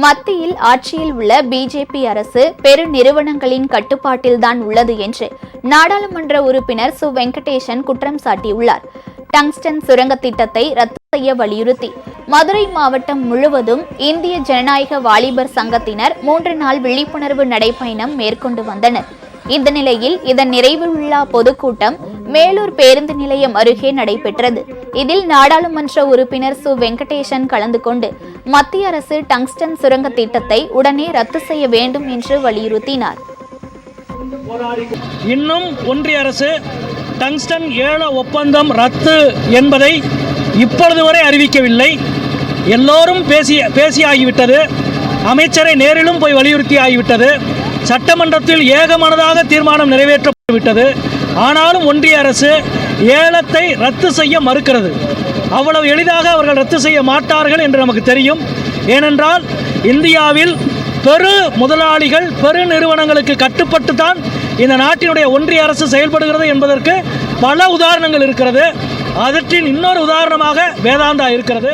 மத்தியில் ஆட்சியில் உள்ள பிஜேபி அரசு பெரு நிறுவனங்களின் கட்டுப்பாட்டில்தான் உள்ளது என்று நாடாளுமன்ற உறுப்பினர் சு வெங்கடேசன் குற்றம் சாட்டியுள்ளார். டங்ஸ்டன் சுரங்க திட்டத்தை ரத்து செய்ய வலியுறுத்தி மதுரை மாவட்டம் முழுவதும் இந்திய ஜனநாயக வாலிபர் சங்கத்தினர் 3 நாள் விழிப்புணர்வு நடைபயணம் மேற்கொண்டு வந்தனர். இந்த நிலையில் இதன் நிறைவு விழா பொதுக்கூட்டம் மேலூர் பேருந்து நிலையம் அருகே நடைபெற்றது. இதில் நாடாளுமன்ற உறுப்பினர் சு வெங்கடேசன் கலந்து கொண்டு மத்திய அரசு டங்ஸ்டன் சுரங்க திட்டத்தை உடனே ரத்து செய்ய வேண்டும் என்று வலியுறுத்தினார். இன்னும் ஒன்றிய அரசு டங்ஸ்டன் ஏல ஒப்பந்தம் ரத்து என்பதை இப்பொழுது வரை அறிவிக்கவில்லை. எல்லோரும் பேசியாகிவிட்டது. அமைச்சரை நேரிலும் போய் வலியுறுத்தி ஆகிவிட்டது. சட்டமன்றத்தில் ஏகமனதாக தீர்மானம் நிறைவேற்றப்பட்டுவிட்டது. ஆனாலும் ஒன்றிய அரசு ஏலத்தை ரத்து செய்ய மறுக்கிறது. அவ்வளவு எளிதாக அவர்கள் ரத்து செய்ய மாட்டார்கள் என்று நமக்கு தெரியும். ஏனென்றால் இந்தியாவில் பெரு முதலாளிகள் பெரு நிறுவனங்களுக்கு கட்டுப்பட்டு தான் இந்த நாட்டினுடைய ஒன்றிய அரசு செயல்படுகிறது என்பதற்கு பல உதாரணங்கள் இருக்கிறது. அதற்றின் இன்னொரு உதாரணமாக வேதாந்தா இருக்கிறது.